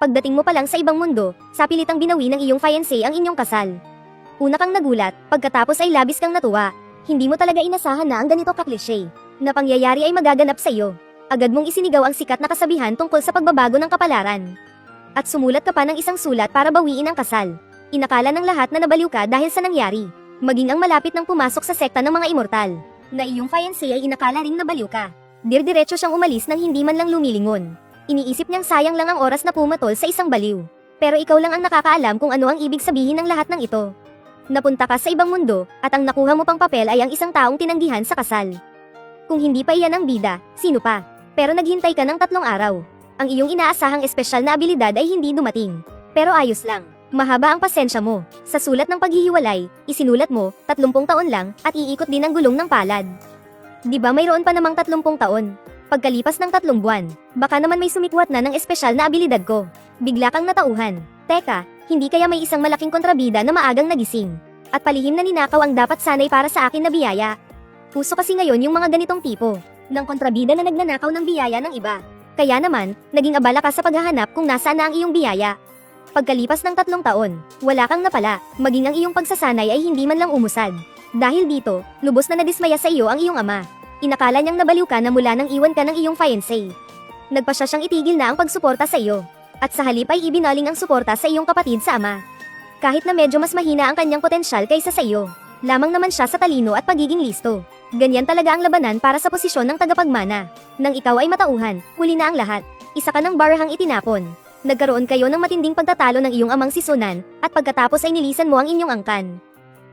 Pagdating mo pa lang sa ibang mundo, sa pilitang binawi ng iyong fiancé ang inyong kasal. Una kang nagulat, pagkatapos ay labis kang natuwa. Hindi mo talaga inasahan na ang ganito ka-cliché, na pangyayari ay magaganap sa iyo. Agad mong isinigaw ang sikat na kasabihan tungkol sa pagbabago ng kapalaran. At sumulat ka pa ng isang sulat para bawiin ang kasal. Inakala ng lahat na nabaliw ka dahil sa nangyari. Maging ang malapit nang pumasok sa sekta ng mga immortal, na iyong fiancé ay inakala ring nabaliw ka. Dir-diretso siyang umalis nang hindi man lang lumilingon. Iniisip niyang sayang lang ang oras na pumatol sa isang baliw. Pero ikaw lang ang nakakaalam kung ano ang ibig sabihin ng lahat ng ito. Napunta ka sa ibang mundo, at ang nakuha mo pang papel ay ang isang taong tinanggihan sa kasal. Kung hindi pa iyan ang bida, sino pa? Pero naghintay ka ng 3 araw. Ang iyong inaasahang espesyal na abilidad ay hindi dumating. Pero ayos lang. Mahaba ang pasensya mo. Sa sulat ng paghihiwalay, isinulat mo, 30 taon lang, at iikot din ang gulong ng palad. Di ba mayroon pa namang 30 taon? Pagkalipas ng 3 buwan, baka naman may sumikwat na ng espesyal na abilidad ko. Bigla kang natauhan. Teka, hindi kaya may isang malaking kontrabida na maagang nagising? At palihim na ninakaw ang dapat sanay para sa akin na biyaya. Puso kasi ngayon yung mga ganitong tipo, ng kontrabida na nagnanakaw ng biyaya ng iba. Kaya naman, naging abala ka sa paghahanap kung nasaan na ang iyong biyaya. Pagkalipas ng 3 taon, wala kang napala, maging ang iyong pagsasanay ay hindi man lang umusad. Dahil dito, lubos na nadismaya sa iyo ang iyong ama. Inakala niyang nabaliw ka na mula nang iwan ka ng iyong fiancé. Nagpasya siyang itigil na ang pagsuporta sa iyo. At sa halip ay ibinaling ang suporta sa iyong kapatid sa ama. Kahit na medyo mas mahina ang kanyang potensyal kaysa sa iyo, lamang naman siya sa talino at pagiging listo. Ganyan talaga ang labanan para sa posisyon ng tagapagmana. Nang ikaw ay matauhan, huli na ang lahat. Isa ka ng barahang itinapon. Nagkaroon kayo ng matinding pagtatalo ng iyong amang si Sunan, at pagkatapos ay nilisan mo ang inyong angkan.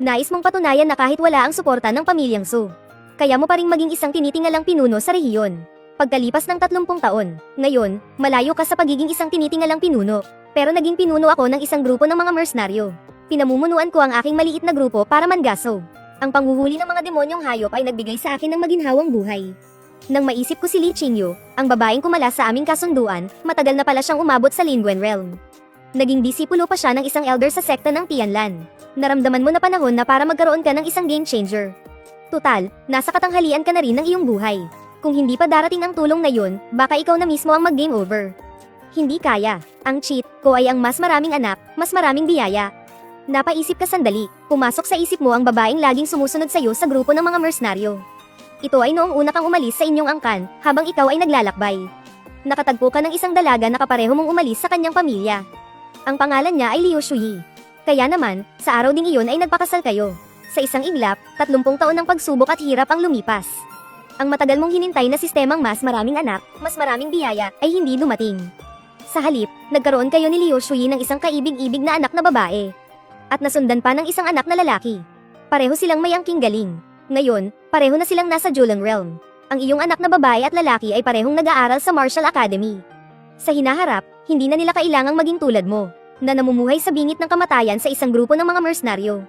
Nais mong patunayan na kahit wala ang suporta ng pamilyang Su, kaya mo pa ring maging isang tinitingalang pinuno sa rehiyon. Pagkalipas ng 30 taon, ngayon, malayo ka sa pagiging isang tinitingalang pinuno. Pero naging pinuno ako ng isang grupo ng mga mercenaryo. Pinamumunuan ko ang aking maliit na grupo para mangaso. Ang panghuhuli ng mga demonyong hayop ay nagbigay sa akin ng maginhawang buhay. Nang maisip ko si Li Qingyu, ang babaeng kumala sa aming kasunduan, matagal na pala siyang umabot sa Lingwen Realm. Naging disipulo pa siya ng isang elder sa sekta ng Tianlan. Naramdaman mo na panahon na para magkaroon ka ng isang game changer. Tutal, nasa katanghalian ka na rin ng iyong buhay. Kung hindi pa darating ang tulong na yun, baka ikaw na mismo ang mag-game over. Hindi kaya. Ang cheat ko ay ang mas maraming anak, mas maraming biyaya. Napaisip ka sandali, pumasok sa isip mo ang babaeng laging sumusunod sa iyo sa grupo ng mga mercenaryo. Ito ay noong una kang umalis sa inyong angkan, habang ikaw ay naglalakbay. Nakatagpo ka ng isang dalaga na kapareho mong umalis sa kanyang pamilya. Ang pangalan niya ay Liu Shuyi. Kaya naman, sa araw ding iyon ay nagpakasal kayo. Sa isang iglap, 30 taon ng pagsubok at hirap ang lumipas. Ang matagal mong hinintay na sistemang mas maraming anak, mas maraming biyaya, ay hindi dumating. Sa halip, nagkaroon kayo ni Liu Shuyi ng isang kaibig-ibig na anak na babae. At nasundan pa ng isang anak na lalaki. Pareho silang may angking galing. Ngayon, pareho na silang nasa Julang Realm. Ang iyong anak na babae at lalaki ay parehong nag-aaral sa Martial Academy. Sa hinaharap, hindi na nila kailangang maging tulad mo, na namumuhay sa bingit ng kamatayan sa isang grupo ng mga mercenaryo.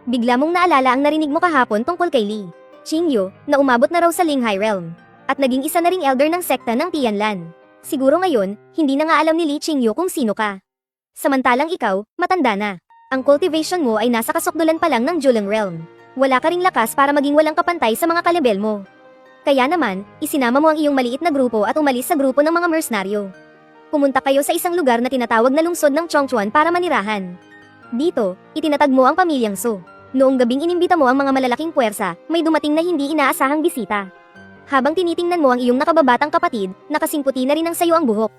Bigla mong naalala ang narinig mo kahapon tungkol kay Li Qingyu, na umabot na raw sa Linghai Realm, at naging isa na ring elder ng sekta ng Tianlan. Siguro ngayon, hindi na nga alam ni Li Qingyu kung sino ka. Samantalang ikaw, matanda na. Ang cultivation mo ay nasa kasukdulan pa lang ng Julang Realm. Wala ka ring lakas para maging walang kapantay sa mga kalebel mo. Kaya naman, isinama mo ang iyong maliit na grupo at umalis sa grupo ng mga mercenaryo. Pumunta kayo sa isang lugar na tinatawag na lungsod ng Chongchuan para manirahan. Dito, itinatag mo ang pamilyang Su. Noong gabing inimbita mo ang mga malalaking puwersa, may dumating na hindi inaasahang bisita. Habang tinitingnan mo ang iyong nakababatang kapatid, nakasingputi na rin ang sayo ang buhok.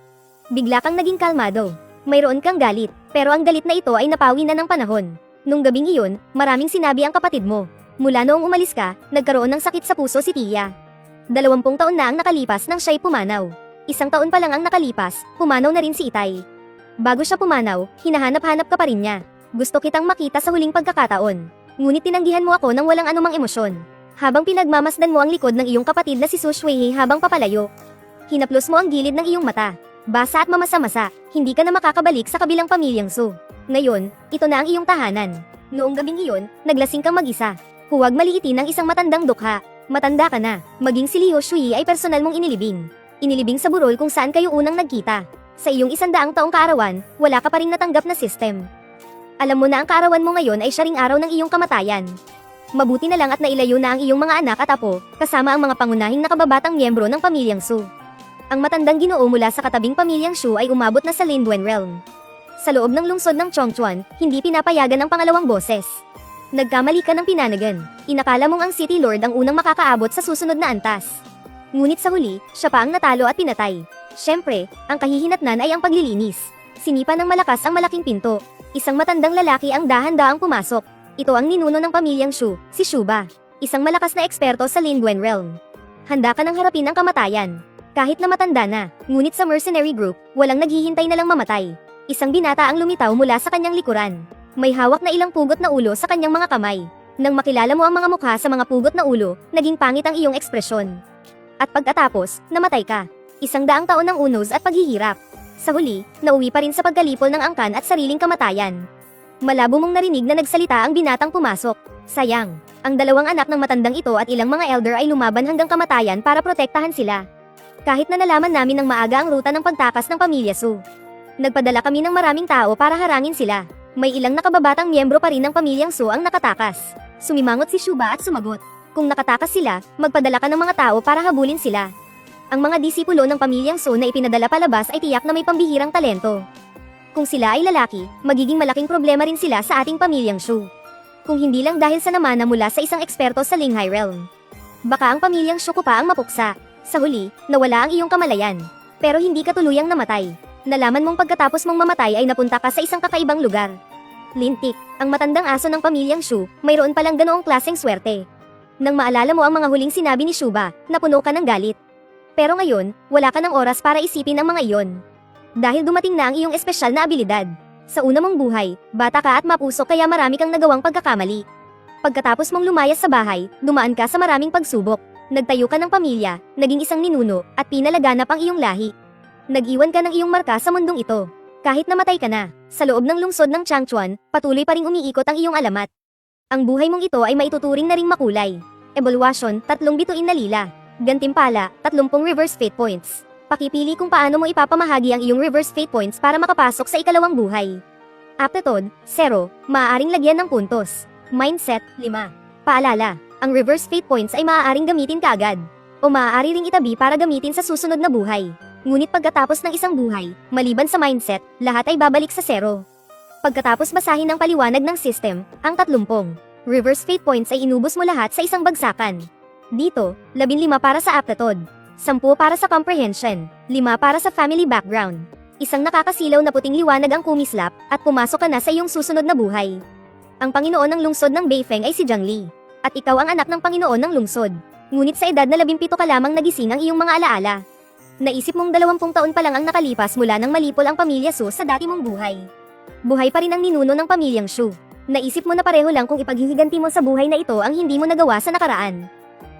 Bigla kang naging kalmado. Mayroon kang galit, pero ang galit na ito ay napawi na ng panahon. Nung gabing iyon, maraming sinabi ang kapatid mo. Mula noong umalis ka, nagkaroon ng sakit sa puso si Tia. 20 taon na ang nakalipas nang siya'y pumanaw. 1 taon pa lang ang nakalipas, pumanaw na rin si Itay. Bago siya pumanaw, hinahanap-hanap ka pa rin niya. Gusto kitang makita sa huling pagkakataon. Ngunit tinanggihan mo ako nang walang anumang emosyon. Habang pinagmamasdan mo ang likod ng iyong kapatid na si Su Shuihe habang papalayo. Hinaplos mo ang gilid ng iyong mata. Basa at mamasa-masa, hindi ka na makakabalik sa kabilang pamilyang Su. Ngayon, ito na ang iyong tahanan. Noong gabing iyon, naglasing kang mag-isa. Huwag maliitin ang isang matandang dukha. Matanda ka na, maging si Liu Shuyi ay personal mong inilibing. Inilibing sa burol kung saan kayo unang nagkita. Sa iyong 100 taong kaarawan, wala ka pa ring natanggap na system. Alam mo na ang kaarawan mo ngayon ay siya ring araw ng iyong kamatayan. Mabuti na lang at nailayo na ang iyong mga anak at apo, kasama ang mga pangunahing nakababatang miyembro ng pamilyang Su. Ang matandang ginoo mula sa katabing pamilyang Shu ay umabot na sa Lindwen Realm. Sa loob ng lungsod ng Chongchuan, hindi pinapayagan ang pangalawang boses. Nagkamali ka ng pinanagan. Inakala mong ang City Lord ang unang makakaabot sa susunod na antas. Ngunit sa huli, siya pa ang natalo at pinatay. Siyempre, ang kahihinatnan ay ang paglilinis. Sinipa ng malakas ang malaking pinto. Isang matandang lalaki ang dahan-daang pumasok. Ito ang ninuno ng pamilyang Shu, si Shuba. Isang malakas na eksperto sa Lindwen Realm. Handa ka nang harapin ang kamatayan. Kahit na matanda na, ngunit sa mercenary group, walang naghihintay na lang mamatay. Isang binata ang lumitaw mula sa kanyang likuran. May hawak na ilang pugot na ulo sa kanyang mga kamay. Nang makilala mo ang mga mukha sa mga pugot na ulo, naging pangit ang iyong ekspresyon. At pagkatapos, namatay ka. 100 taon ng unos at paghihirap. Sa huli, nauwi pa rin sa pagkalipol ng angkan at sariling kamatayan. Malabo mong narinig na nagsalita ang binatang pumasok. Sayang, ang dalawang anak ng matandang ito at ilang mga elder ay lumaban hanggang kamatayan para protektahan sila. Kahit na nalaman namin ng maaga ang ruta ng pagtakas ng pamilya Su. Nagpadala kami ng maraming tao para harangin sila. May ilang nakababatang miyembro pa rin ng pamilyang Su ang nakatakas. Sumimangot si Shuba at sumagot. Kung nakatakas sila, magpadala ka ng mga tao para habulin sila. Ang mga disipulo ng pamilyang Su na ipinadala palabas ay tiyak na may pambihirang talento. Kung sila ay lalaki, magiging malaking problema rin sila sa ating pamilyang Shu. Kung hindi lang dahil sa namana mula sa isang eksperto sa Linghai Realm. Baka ang pamilyang Shu ko pa ang mapuksa. Sa huli, nawala ang iyong kamalayan. Pero hindi ka tuluyang namatay. Nalaman mong pagkatapos mong mamatay ay napunta ka sa isang kakaibang lugar. Lintik, ang matandang aso ng pamilyang Shu, mayroon palang ganoong klaseng swerte. Nang maalala mo ang mga huling sinabi ni Shuba, napuno ka ng galit. Pero ngayon, wala ka ng oras para isipin ang mga iyon. Dahil dumating na ang iyong espesyal na abilidad. Sa una mong buhay, bata ka at mapusok kaya marami kang nagawang pagkakamali. Pagkatapos mong lumayas sa bahay, dumaan ka sa maraming pagsubok. Nagtayo ka ng pamilya, naging isang ninuno, at pinalaganap ang iyong lahi. Nag-iwan ka ng iyong marka sa mundong ito. Kahit namatay ka na, sa loob ng lungsod ng Changchuan, patuloy pa ring umiikot ang iyong alamat. Ang buhay mong ito ay maituturing na ring makulay. Ebolwasyon, 3 bituin na lila. Gantimpala, 30 reverse fate points. Pakipili kung paano mo ipapamahagi ang iyong reverse fate points para makapasok sa ikalawang buhay. Aptitude, 0, maaaring lagyan ng puntos. Mindset, 5. Paalala, ang reverse fate points ay maaaring gamitin kaagad. O maaari ring itabi para gamitin sa susunod na buhay. Ngunit pagkatapos ng isang buhay, maliban sa mindset, lahat ay babalik sa 0. Pagkatapos basahin ang paliwanag ng system, ang 30 reverse fate points ay inubos mo lahat sa isang bagsakan. Dito, 15 para sa aptitude, 10 para sa comprehension, 5 para sa family background. Isang nakakasilaw na puting liwanag ang kumislap, at pumasok ka na sa iyong susunod na buhay. Ang Panginoon ng lungsod ng Beifeng ay si Jiang Li. At ikaw ang anak ng Panginoon ng lungsod. Ngunit sa edad na 17 ka lamang nagising ang iyong mga alaala. Naisip mong 20 taon pa lang ang nakalipas mula nang malipol ang pamilya Su sa dati mong buhay. Buhay pa rin ang ninuno ng pamilyang Shu. Naisip mo na pareho lang kung ipaghihiganti mo sa buhay na ito ang hindi mo nagawa sa nakaraan.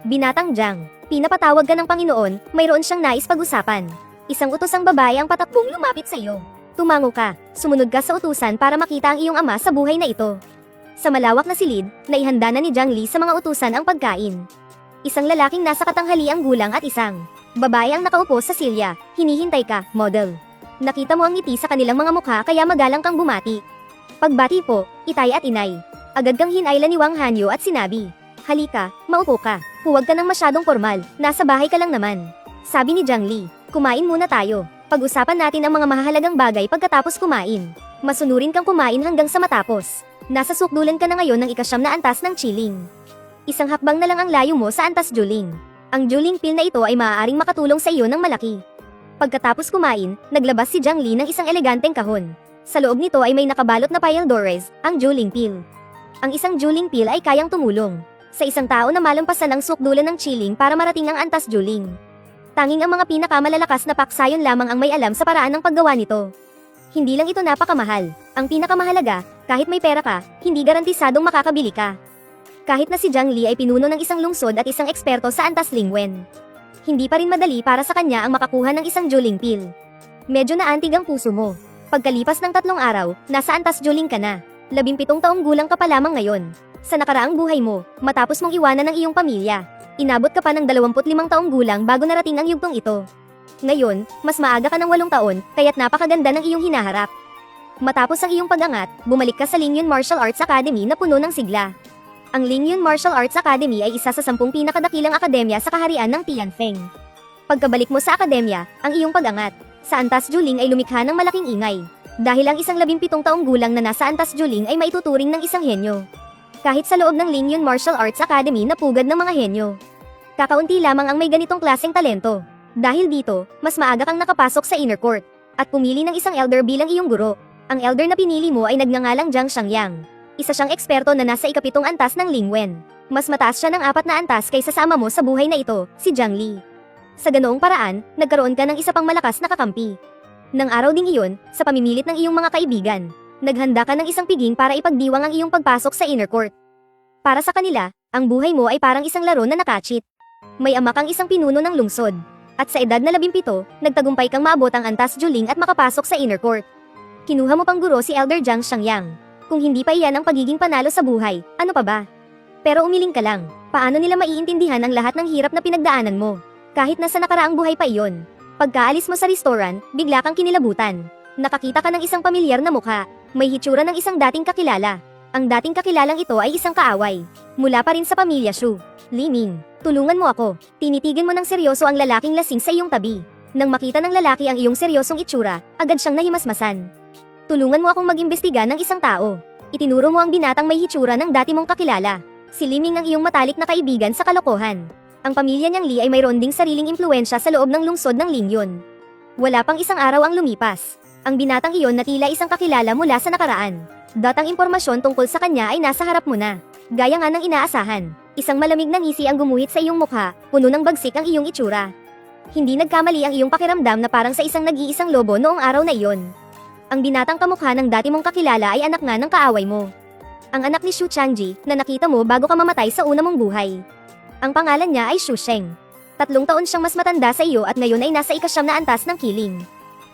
Binatang Jiang, pinapatawag ka ng Panginoon, mayroon siyang nais pag-usapan. Isang utosang babae ang patakbong lumapit sa iyo. Tumango ka, sumunod ka sa utusan para makita ang iyong ama sa buhay na ito. Sa malawak na silid, naihanda na ni Jiang Li sa mga utusan ang pagkain. Isang lalaking nasa katanghaliang gulang at isang babae ang nakaupo sa silya, hinihintay ka, model. Nakita mo ang ngiti sa kanilang mga mukha kaya magalang kang bumati. Pagbati po, itay at inay. Agad kang hinayla ni Wang Hanyo at sinabi, halika, maupo ka, huwag ka nang masyadong formal, nasa bahay ka lang naman. Sabi ni Jiang Li, kumain muna tayo. Pag-usapan natin ang mga mahahalagang bagay pagkatapos kumain. Masunurin kang kumain hanggang sa matapos. Nasa sukdulan ka na ngayon ng ikasyam na antas ng Chiling. Isang hakbang na lang ang layo mo sa antas Juling. Ang Juling pill na ito ay maaaring makatulong sa iyo ng malaki. Pagkatapos kumain, naglabas si Jiang Li ng isang eleganteng kahon. Sa loob nito ay may nakabalot na Pyldores, ang Juling pill. Ang isang Juling pill ay kayang tumulong sa isang tao na malampasan ang sukdulan ng Chiling para marating ang antas Juling. Tanging ang mga pinakamalalakas na paksayon lamang ang may alam sa paraan ng paggawa nito. Hindi lang ito napakamahal. Ang pinakamahalaga, kahit may pera ka, hindi garantisadong makakabili ka. Kahit na si Jiang Li ay pinuno ng isang lungsod at isang eksperto sa antas Lingwen. Hindi pa rin madali para sa kanya ang makakuha ng isang Juling pill. Medyo naantig ang puso mo. Pagkalipas ng 3 araw, nasa antas Juling ka na. 17 taong gulang ka pa lamang ngayon. Sa nakaraang buhay mo, matapos mong iwanan ang iyong pamilya, inabot ka pa ng 25 taong gulang bago narating ang yugtong ito. Ngayon, mas maaga ka ng 8 taon, kaya't napakaganda ng iyong hinaharap. Matapos ang iyong pag-angat, bumalik ka sa Lingyun Martial Arts Academy na puno ng sigla. Ang Lingyun Martial Arts Academy ay isa sa 10 pinakadakilang akademya sa kaharian ng Tianfeng. Pagkabalik mo sa akademya, ang iyong pag-angat sa Antas Juling ay lumikha ng malaking ingay. Dahil ang isang 17 taong gulang na nasa Antas Juling ay maituturing ng isang henyo. Kahit sa loob ng Lingyun Martial Arts Academy na pugad ng mga henyo. Kakaunti lamang ang may ganitong klaseng talento. Dahil dito, mas maaga kang nakapasok sa inner court. At pumili ng isang elder bilang iyong guro. Ang elder na pinili mo ay nagngangalang Jiang Shangyang. Isa siyang eksperto na nasa ikapitong antas ng Lingwen. Mas mataas siya ng 4 na antas kaysa sa ama mo sa buhay na ito, si Jiang Li. Sa ganoong paraan, nagkaroon ka ng isa pang malakas na kakampi. Nang araw ding iyon, sa pamimilit ng iyong mga kaibigan, naghanda ka ng isang piging para ipagdiwang ang iyong pagpasok sa inner court. Para sa kanila, ang buhay mo ay parang isang laro na nakachit. May ama kang isang pinuno ng lungsod. At sa edad na 17, nagtagumpay kang maabot ang Antas Juling at makapasok sa inner court. Kinuha mo pang guro si Elder Jiang Shangyang. Kung hindi pa iyan ang pagiging panalo sa buhay, ano pa ba? Pero umiling ka lang, paano nila maiintindihan ang lahat ng hirap na pinagdaanan mo? Kahit nasa nakaraang buhay pa iyon. Pagkaalis mo sa restaurant, bigla kang kinilabutan. Nakakita ka ng isang pamilyar na mukha, may hitsura ng isang dating kakilala. Ang dating kakilalang ito ay isang kaaway. Mula pa rin sa pamilya Shu. Li Ming, tulungan mo ako. Tinitigan mo ng seryoso ang lalaking lasing sa iyong tabi. Nang makita ng lalaki ang iyong seryosong itsura, agad siyang nahimasmasan. Tulungan mo akong mag-imbestiga ng isang tao. Itinuro mo ang binatang may hitsura ng dati mong kakilala. Si Li Ming ang iyong matalik na kaibigan sa kalokohan. Ang pamilya niyang Li ay mayroon ding sariling impluensya sa loob ng lungsod ng Lingyun. Wala pang isang araw ang lumipas. Ang binatang iyon na tila isang kakilala mula sa nakaraan. Ang impormasyon tungkol sa kanya ay nasa harap mo na. Gaya nga ng inaasahan. Isang malamig na ngisi ang gumuhit sa iyong mukha, puno ng bagsik ang iyong itsura. Hindi nagkamali ang iyong pakiramdam na parang sa isang nag-iisang lobo noong araw na iyon. Ang binatang kamukha ng dati mong kakilala ay anak nga ng kaaway mo. Ang anak ni Shu Changji na nakita mo bago ka mamatay sa una mong buhay. Ang pangalan niya ay Shu Sheng. 3 taon siyang mas matanda sa iyo at ngayon ay nasa ika-9 na antas ng kiling.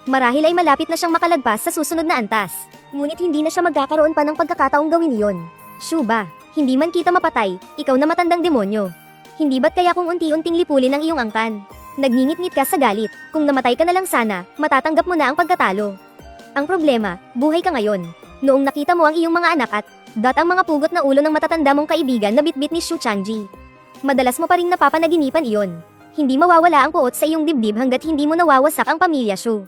Marahil ay malapit na siyang makalagpas sa susunod na antas. Ngunit hindi na siya magkakaroon pa ng pagkakataong gawin iyon. Shu ba, hindi man kita mapatay, ikaw na matandang demonyo. Hindi ba't kaya kung unti-unting lipulin ang iyong angkan? Nagngingit-ngit ka sa galit, kung namatay ka na lang sana, matatanggap mo na ang pagkatalo. Ang problema, buhay ka ngayon. Noong nakita mo ang iyong mga anak at ang mga pugot na ulo ng matatanda mong kaibigan na bitbit ni Shu Changji. Madalas mo pa ring napapanaginipan iyon. Hindi mawawala ang puot sa iyong dibdib hanggat hindi mo nawawasak ang pamilya Shu.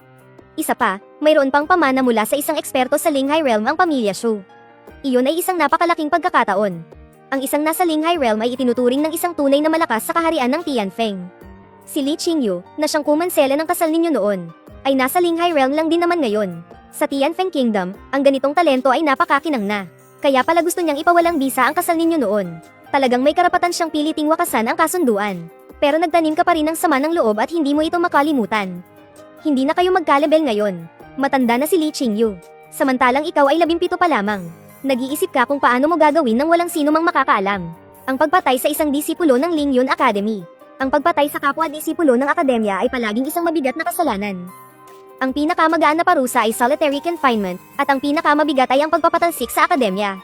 Isa pa, mayroon pang pamana mula sa isang eksperto sa Linghai Realm ang pamilya Shu. Iyon ay isang napakalaking pagkakataon. Ang isang nasa Linghai Realm ay itinuturing ng isang tunay na malakas sa kaharian ng Tianfeng. Si Li Qingyu, na siyang kumansela ng kasal ninyo noon, ay nasa Linghai Realm lang din naman ngayon. Sa Tianfeng Kingdom, ang ganitong talento ay napakakinang na. Kaya pala gusto niyang ipawalang bisa ang kasal ninyo noon. Talagang may karapatan siyang piliting wakasan ang kasunduan. Pero nagtanim ka pa rin ng sama ng loob at hindi mo ito makalimutan. Hindi na kayo magkalabel ngayon. Matanda na si Li Qingyu. Samantalang ikaw ay 17 pa lamang. Nag-iisip ka kung paano mo gagawin nang walang sino mang makakaalam. Ang pagpatay sa isang disipulo ng Lingyun Academy. Ang pagpatay sa kapwa disipulo ng akademya ay palaging isang mabigat na kasalanan. Ang pinakamagaan na parusa ay solitary confinement, at ang pinakamabigat ay ang pagpapatalsik sa akademya.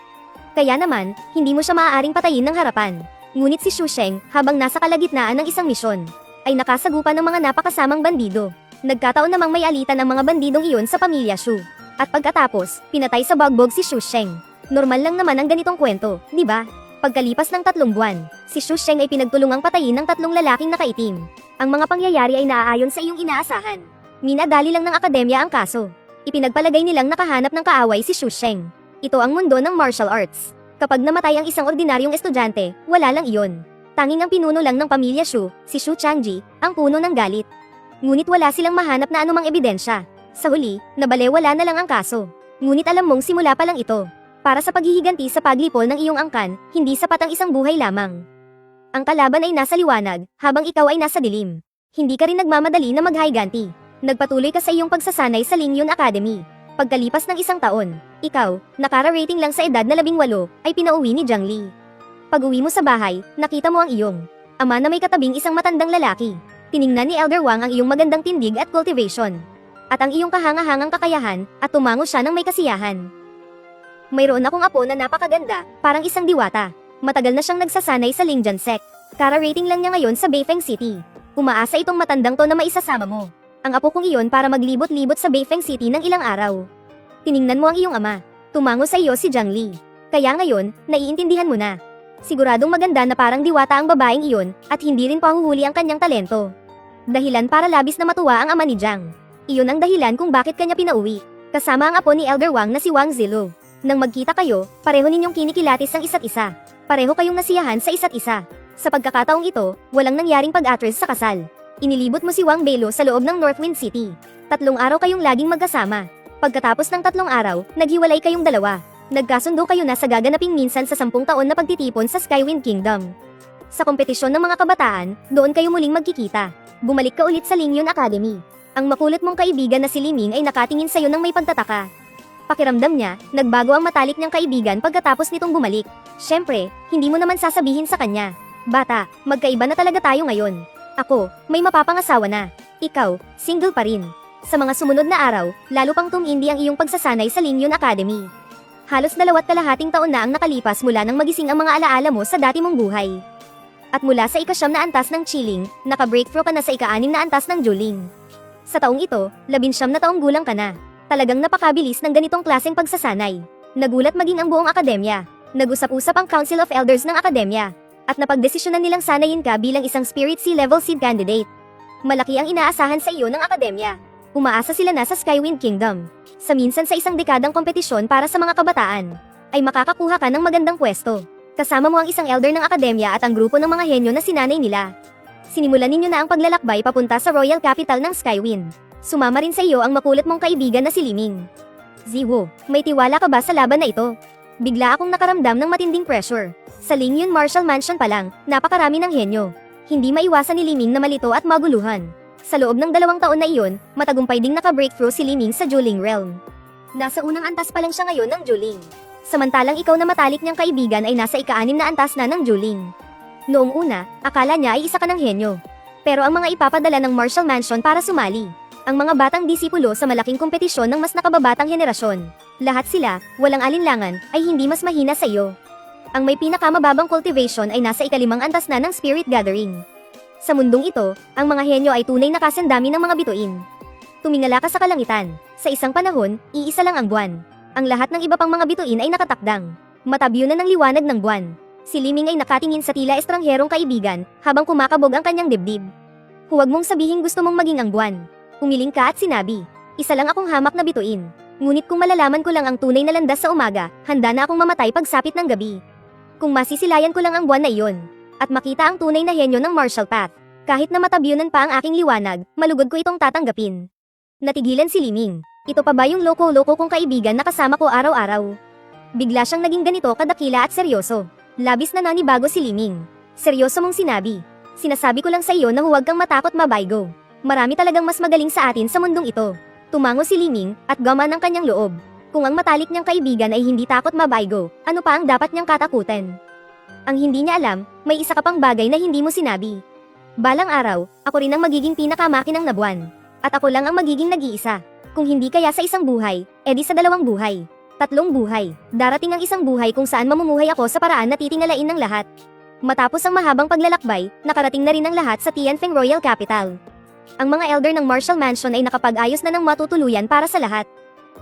Kaya naman, hindi mo siya maaaring patayin ng harapan. Ngunit si Shu Sheng, habang nasa kalagitnaan ng isang misyon, ay nakasagupan ng mga napakasamang bandido. Nagkataon namang may alitan ang mga bandidong iyon sa pamilya Shu. At pagkatapos, pinatay sa bagbog si Shu Sheng. Normal lang naman ang ganitong kwento, di ba? Pagkalipas ng 3 buwan, si Shu Sheng ay pinagtulungang patayin ng 3 lalaking nakaitim. Ang mga pangyayari ay naaayon sa iyong inaasahan. Minadali lang ng akademya ang kaso. Ipinagpalagay nilang nakahanap ng kaaway si Shu Sheng. Ito ang mundo ng martial arts. Kapag namatay ang isang ordinaryong estudyante, wala lang iyon. Tanging ang pinuno lang ng pamilya Shu, si Shu Changji, ang puno ng galit. Ngunit wala silang mahanap na anumang ebidensya. Sa huli, nabalewala na lang ang kaso. Ngunit alam mong simula pa lang ito. Para sa paghihiganti sa paglipol ng iyong angkan, hindi sapat ang isang buhay lamang. Ang kalaban ay nasa liwanag, habang ikaw ay nasa dilim. Hindi ka rin nagmamadali na maghiganti. Nagpatuloy ka sa iyong pagsasanay sa Lingyun Academy. Pagkalipas ng 1 taon, ikaw, nakara-rating lang sa edad na 18, ay pinauwi ni Jiang Li. Pag-uwi mo sa bahay, nakita mo ang iyong ama na may katabing isang matandang lalaki. Tiningnan ni Elder Wang ang iyong magandang tindig at cultivation. At ang iyong kahangahangang kakayahan, at tumango siya ng may kasiyahan. Mayroon akong apo na napakaganda, parang isang diwata. Matagal na siyang nagsasanay sa Lingjian Sect. Kara-rating lang niya ngayon sa Beifeng City. Umaasa itong matandang to na maisasama mo. Ang apo kong iyon para maglibot-libot sa Beifeng City ng ilang araw. Tiningnan mo ang iyong ama. Tumango sa iyo si Jiang Li. Kaya ngayon, naiintindihan mo na. Siguradong maganda na parang diwata ang babaeng iyon, at hindi rin pahuhuli ang kanyang talento. Dahilan para labis na matuwa ang ama ni Jiang. Iyon ang dahilan kung bakit kanya pinauwi. Kasama ang apo ni Elder Wang na si Wang Zilu. Nang magkita kayo, pareho ninyong kinikilatis ang isa't isa. Pareho kayong nasiyahan sa isa't isa. Sa pagkakataong ito, walang nangyaring pag-atras sa kasal. Inilibot mo si Wang Belo sa loob ng Northwind City. 3 araw kayong laging magkasama. Pagkatapos ng 3 araw, naghiwalay kayong dalawa. Nagkasundo kayo na sa gaganaping minsan sa 10 taon na pagtitipon sa Skywind Kingdom. Sa kompetisyon ng mga kabataan, doon kayo muling magkikita. Bumalik ka ulit sa Lingyun Academy. Ang makulit mong kaibigan na si Liming ay nakatingin sa'yo ng may pagtataka. Pakiramdam niya, nagbago ang matalik niyang kaibigan pagkatapos nitong bumalik. Siyempre, hindi mo naman sasabihin sa kanya. Bata, magkaiba na talaga tayo ngayon. Ako, may mapapangasawa na. Ikaw, single pa rin. Sa mga sumunod na araw, lalo pang tumindi ang iyong pagsasanay sa Lingyun Academy. Halos 2.5 taon na ang nakalipas mula nang magising ang mga alaala mo sa dati mong buhay. At mula sa ika-9 na antas ng Chiling, naka-breakthrough ka na sa ika-6 na antas ng Juling. Sa taong ito, 19 na taong gulang ka na. Talagang napakabilis ng ganitong klaseng pagsasanay. Nagulat maging ang buong akademya. Nag-usap-usap ang Council of Elders ng akademya. At napagdesisyonan nilang sanayin ka bilang isang Spirit Sea Level Seed Candidate. Malaki ang inaasahan sa iyo ng akademya. Umaasa sila na sa Skywind Kingdom. Sa minsan sa isang dekadang kompetisyon para sa mga kabataan, ay makakakuha ka ng magandang pwesto. Kasama mo ang isang elder ng akademya at ang grupo ng mga henyo na sinanay nila. Sinimulan ninyo na ang paglalakbay papunta sa Royal Capital ng Skywind. Sumama rin sa iyo ang makulit mong kaibigan na si Liming. Ziwo, may tiwala ka ba sa laban na ito? Bigla akong nakaramdam ng matinding pressure. Sa Lingyun Martial Mansion pa lang, napakarami ng henyo. Hindi maiwasan ni Liming na malito at maguluhan. Sa loob ng 2 taon na iyon, matagumpay ding naka-breakthrough si Liming sa Juling Realm. Nasa unang antas pa lang siya ngayon ng Juling. Samantalang ikaw na matalik niyang kaibigan ay nasa ika-6 na antas na ng Juling. Noong una, akala niya ay isa ka ng henyo. Pero ang mga ipapadala ng Martial Mansion para sumali. Ang mga batang disipulo sa malaking kompetisyon ng mas nakababatang henerasyon. Lahat sila, walang alinlangan, ay hindi mas mahina sa iyo. Ang may pinakamababang cultivation ay nasa ika-5 antas na ng Spirit Gathering. Sa mundong ito, ang mga henyo ay tunay na kasandami ng mga bituin. Tumingala ka sa kalangitan. Sa isang panahon, iisa lang ang buwan. Ang lahat ng iba pang mga bituin ay nakatakdang. Matabyo na ng liwanag ng buwan. Si Liming ay nakatingin sa tila estrangherong kaibigan, habang kumakabog ang kanyang dibdib. Huwag mong sabihin gusto mong maging ang buwan. Umiling ka at sinabi, isa lang akong hamak na bituin. Ngunit kung malalaman ko lang ang tunay na landas sa umaga, handa na akong mamatay pagsapit ng gabi. Kung masisilayan ko lang ang buwan na iyon, at makita ang tunay na henyo ng martial path. Kahit na matabyunan pa ang aking liwanag, malugod ko itong tatanggapin. Natigilan si Liming. Ito pa ba yung loko-loko kong kaibigan na kasama ko araw-araw? Bigla siyang naging ganito kadakila at seryoso. Labis na nanibago si Liming. Seryoso mong sinabi. Sinasabi ko lang sa iyo na huwag kang matakot mabaygo. Marami talagang mas magaling sa atin sa mundong ito. Tumango si Liming at gaman ang kanyang loob. Kung ang matalik niyang kaibigan ay hindi takot mabaygo, ano pa ang dapat niyang katakutan? Ang hindi niya alam, may isa ka pang bagay na hindi mo sinabi. Balang araw, ako rin ang magiging pinakamakinang na buwan. At ako lang ang magiging nag-iisa. Kung hindi kaya sa isang buhay, edi sa 2 buhay. 3 buhay. Darating ang isang buhay kung saan mamumuhay ako sa paraan na titingalain ng lahat. Matapos ang mahabang paglalakbay, nakarating na rin ang lahat sa Tianfeng Royal Capital. Ang mga elder ng Martial Mansion ay nakapag-ayos na ng matutuluyan para sa lahat.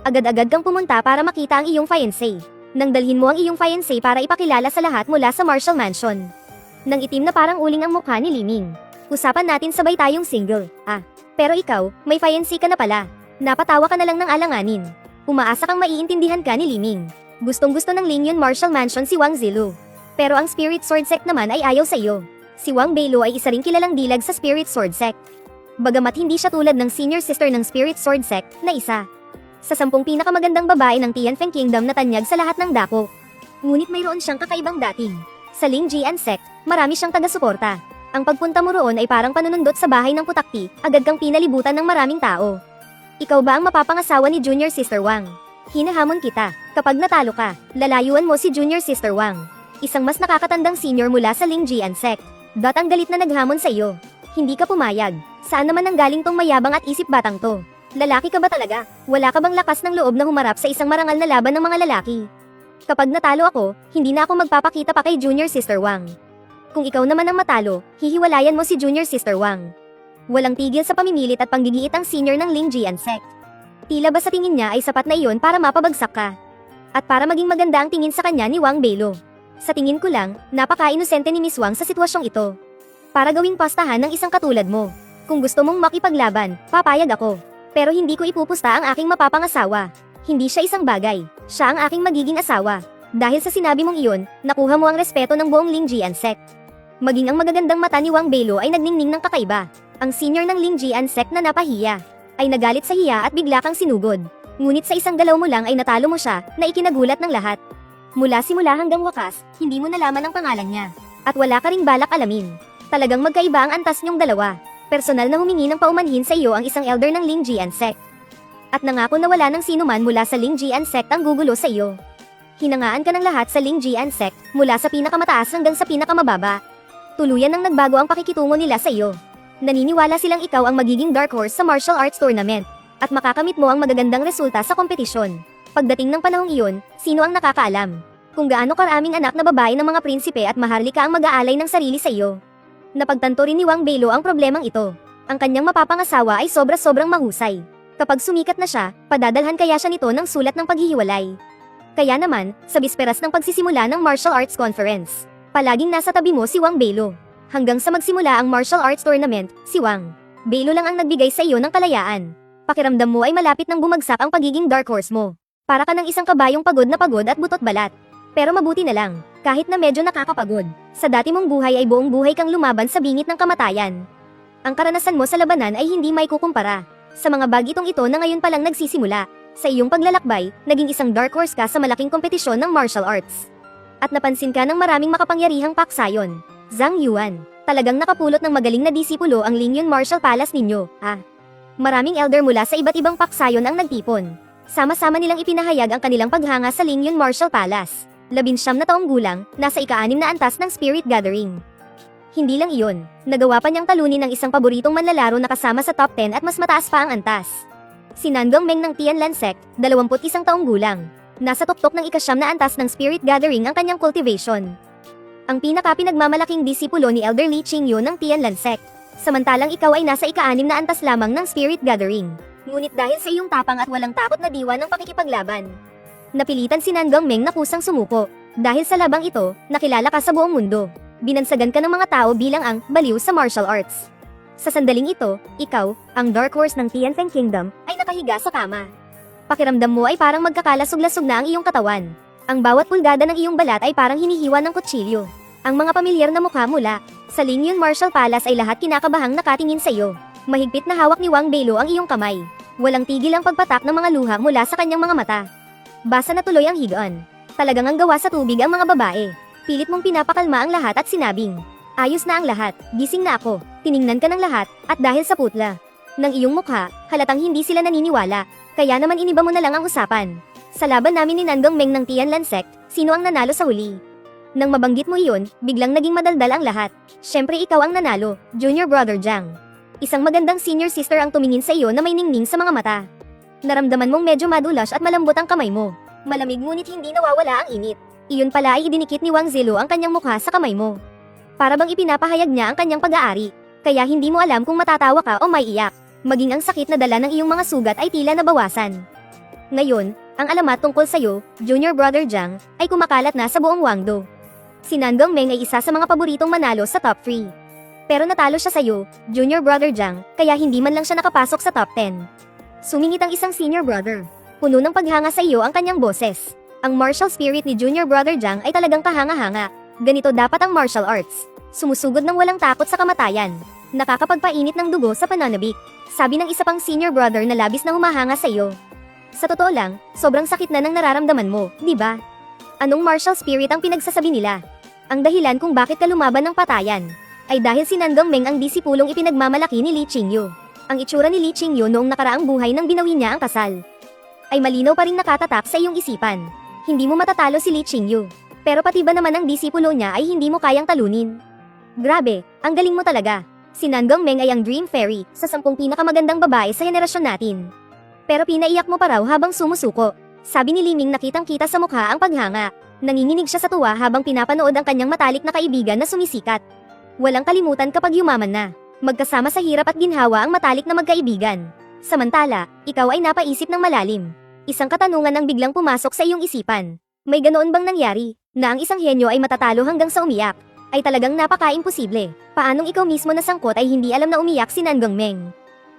Agad-agad kang pumunta para makita ang iyong fiancé. Nang dalhin mo ang iyong fiancé para ipakilala sa lahat mula sa Martial Mansion. Nang itim na parang uling ang mukha ni Liming. Usapan natin sabay tayong single. Pero ikaw, may fiancé ka na pala. Napatawa ka na lang ng alanganin. Umaasa kang maiintindihan ka ni Liming. Gustong-gusto ng Lingyun Martial Mansion si Wang Zilu. Pero ang Spirit Sword Sect naman ay ayaw sa iyo. Si Wang Belo ay isa ring kilalang dilag sa Spirit Sword Sect. Bagamat hindi siya tulad ng senior sister ng Spirit Sword Sect na isa. Sa 10 pinakamagandang babae ng Tianfeng Kingdom na tanyag sa lahat ng dako. Ngunit mayroon siyang kakaibang dating. Sa Lingjian Sect, marami siyang taga-suporta. Ang pagpunta mo roon ay parang panunundot sa bahay ng putakti, agad kang pinalibutan ng maraming tao. Ikaw ba ang mapapangasawa ni Junior Sister Wang? Hinahamon kita. Kapag natalo ka, lalayuan mo si Junior Sister Wang. Isang mas nakakatandang senior mula sa Lingjian Sect. Ang galit na naghamon sa iyo. Hindi ka pumayag. Saan naman nanggaling tong mayabang at isip batang to? Lalaki ka ba talaga? Wala ka bang lakas ng loob na humarap sa isang marangal na laban ng mga lalaki? Kapag natalo ako, hindi na ako magpapakita pa kay Junior Sister Wang. Kung ikaw naman ang matalo, hihiwalayan mo si Junior Sister Wang. Walang tigil sa pamimilit at panggigiit ang senior ng Lingjian Sect. Tila ba sa tingin niya ay sapat na iyon para mapabagsak ka? At para maging maganda ang tingin sa kanya ni Wang Belo. Sa tingin ko lang, napaka-inosente ni Miss Wang sa sitwasyong ito. Para gawing pastahan ng isang katulad mo. Kung gusto mong makipaglaban, papayag ako. Pero hindi ko ipupusta ang aking mapapangasawa. Hindi siya isang bagay. Siya ang aking magiging asawa. Dahil sa sinabi mong iyon, nakuha mo ang respeto ng buong Lingjian sect. Maging ang magagandang mata ni Wang Belo ay nagningning ng kakaiba. Ang senior ng Lingjian sect na napahiya ay nagalit sa hiya at bigla kang sinugod. Ngunit sa isang galaw mo lang ay natalo mo siya na ikinagulat ng lahat. Mula simula hanggang wakas, hindi mo nalaman ang pangalan niya. At wala ka ring balak alamin. Talagang magkaiba ang antas niyong dalawa. Personal na humingi ng paumanhin sa iyo ang isang elder ng Lingjian sect. At nangako na wala ng sinuman mula sa Lingjian sect ang gugulo sa iyo. Hinangaan ka ng lahat sa Lingjian sect, mula sa pinakamataas hanggang sa pinakamababa. Tuluyan nang nagbago ang pakikitungo nila sa iyo. Naniniwala silang ikaw ang magiging dark horse sa martial arts tournament, at makakamit mo ang magagandang resulta sa kompetisyon. Pagdating ng panahong iyon, sino ang nakakaalam? Kung gaano karaming anak na babae ng mga prinsipe at maharlika ang mag-aalay ng sarili sa iyo. Napagtanto rin ni Wang Belo ang problemang ito. Ang kanyang mapapangasawa ay sobra-sobrang mahusay. Kapag sumikat na siya, padadalhan kaya siya nito ng sulat ng paghihiwalay. Kaya naman, sa bisperas ng pagsisimula ng martial arts conference, palaging nasa tabi mo si Wang Belo. Hanggang sa magsimula ang martial arts tournament, si Wang Belo lang ang nagbigay sa iyo ng kalayaan. Pakiramdam mo ay malapit nang bumagsak ang pagiging dark horse mo. Para ka ng isang kabayong pagod na pagod at butot balat. Pero mabuti na lang, kahit na medyo nakakapagod, sa dati mong buhay ay buong buhay kang lumaban sa bingit ng kamatayan. Ang karanasan mo sa labanan ay hindi may kukumpara sa mga bagitong ito na ngayon palang nagsisimula. Sa iyong paglalakbay, naging isang dark horse ka sa malaking kompetisyon ng martial arts. At napansin ka ng maraming makapangyarihang paksayon. Zhang Yuan, talagang nakapulot ng magaling na disipulo ang Lingyun Martial Palace ninyo, Maraming elder mula sa iba't ibang paksayon ang nagtipon. Sama-sama nilang ipinahayag ang kanilang paghanga sa Lingyun Martial Palace. 19 na taong gulang, nasa ika-6 na antas ng Spirit Gathering. Hindi lang iyon, nagawa pa niyang talunin ng isang paboritong manlalaro na kasama sa top 10 at mas mataas pa ang antas. Si Nandong Meng ng Tianlan Sect, 21 taong gulang. Nasa tuktok ng ika-9 na antas ng Spirit Gathering ang kanyang cultivation. Ang pinaka-pinagmamalaking disipulo ni Elder Li Qingyu ng Tianlan Sect. Samantalang ikaw ay nasa ika-6 na antas lamang ng Spirit Gathering. Ngunit dahil sa iyong tapang at walang takot na diwa ng pakikipaglaban, napilitan si Nandong Meng na kusang sumuko. Dahil sa labang ito, nakilala ka sa buong mundo. Binansagan ka ng mga tao bilang ang baliw sa martial arts. Sa sandaling ito, ikaw, ang dark horse ng Tianfeng Kingdom, ay nakahiga sa kama. Pakiramdam mo ay parang magkakalasog-lasog na ang iyong katawan. Ang bawat pulgada ng iyong balat ay parang hinihiwa ng kutsilyo. Ang mga pamilyar na mukha mula sa Lingyun Martial Palace ay lahat kinakabahang nakatingin sa iyo. Mahigpit na hawak ni Wang Belo ang iyong kamay. Walang tigil ang pagpatak ng mga luha mula sa kanyang mga mata. Basa na tuloy ang higaan. Talagang ang gawa sa tubig ang mga babae. Pilit mong pinapakalma ang lahat at sinabing, ayos na ang lahat, gising na ako. Tiningnan ka ng lahat, at dahil sa putla ng iyong mukha, halatang hindi sila naniniwala. Kaya naman iniba mo na lang ang usapan. Sa laban namin ni Nandong Meng ng Tianlan Sect, sino ang nanalo sa huli? Nang mabanggit mo iyon, biglang naging madaldal ang lahat. Siyempre ikaw ang nanalo, Junior Brother Jiang. Isang magandang senior sister ang tumingin sa iyo na may ningning sa mga mata. Naramdaman mong medyo madulas at malambot ang kamay mo. Malamig ngunit hindi nawawala ang init. Iyon pala ay idinikit ni Wang Zelo ang kanyang mukha sa kamay mo. Para bang ipinapahayag niya ang kanyang pag-aari. Kaya hindi mo alam kung matatawa ka o may iyak. Maging ang sakit na dala ng iyong mga sugat ay tila nabawasan. Ngayon, ang alamat tungkol sa iyo, Junior Brother Jiang, ay kumakalat na sa buong Wangdo. Si Nandong Meng ay isa sa mga paboritong manalo sa top 3. Pero natalo siya sa iyo, Junior Brother Jiang, kaya hindi man lang siya nakapasok sa top 10. Sumingit ang isang senior brother. Puno ng paghanga sa iyo ang kanyang boses. Ang martial spirit ni Junior Brother Jiang ay talagang kahanga-hanga. Ganito dapat ang martial arts. Sumusugod ng walang takot sa kamatayan. Nakakapagpainit ng dugo sa pananabik. Sabi ng isa pang senior brother na labis na humahanga sa iyo. Sa totoo lang, sobrang sakit na ng nararamdaman mo, di ba? Anong martial spirit ang pinagsasabi nila? Ang dahilan kung bakit ka lumaban ng patayan ay dahil si Nandong Meng ang disipulong ipinagmamalaki ni Li Qingyu. Ang itsura ni Li Qingyu noong nakaraang buhay nang binawi niya ang kasal ay malinaw pa ring nakatatak sa iyong isipan. Hindi mo matatalo si Li Qingyu. Pero pati ba naman ang disipulo niya ay hindi mo kayang talunin? Grabe, ang galing mo talaga. Si Nandong Meng ay ang Dream Fairy sa 10 pinakamagandang babae sa henerasyon natin. Pero pinaiyak mo pa raw habang sumusuko. Sabi ni Liming nakitang-kita sa mukha ang paghanga. Nanginginig siya sa tuwa habang pinapanood ang kanyang matalik na kaibigan na sumisikat. Walang kalimutan kapag yumaman na. Magkasama sa hirap at ginhawa ang matalik na magkaibigan. Samantala, ikaw ay napaisip ng malalim. Isang katanungan ang biglang pumasok sa iyong isipan. May ganoon bang nangyari, na ang isang henyo ay matatalo hanggang sa umiyak? ay talagang napaka-imposible. Paanong ikaw mismo na sangkot ay hindi alam na umiyak si Nan Gongmeng?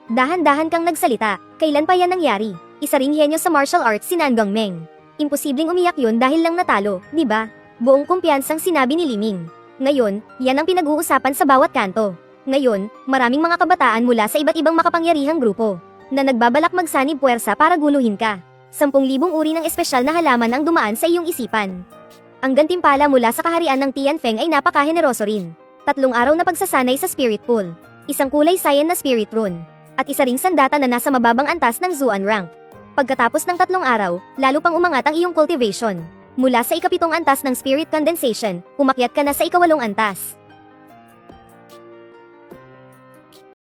Dahan-dahan kang nagsalita, kailan pa yan nangyari? Isa ring henyo sa martial arts si Nan Gongmeng. Imposibleng umiyak yun dahil lang natalo, di ba? Buong kumpiyansang sinabi ni Liming. Ngayon, yan ang pinag-uusapan sa bawat kanto. Ngayon, maraming mga kabataan mula sa iba't ibang makapangyarihang grupo na nagbabalak magsanib puwersa para guluhin ka. 10,000 uri ng espesyal na halaman ang dumaan sa iyong isipan. Ang gantimpala mula sa kaharian ng Tianfeng ay napaka-heneroso rin. 3 araw na pagsasanay sa Spirit Pool, isang kulay cyan na Spirit Rune, at isa ring sandata na nasa mababang antas ng Zuan rank. Pagkatapos ng 3 araw, lalo pang umangat ang iyong cultivation. Mula sa ika-7 antas ng Spirit Condensation, umakyat ka na sa ika-8 antas.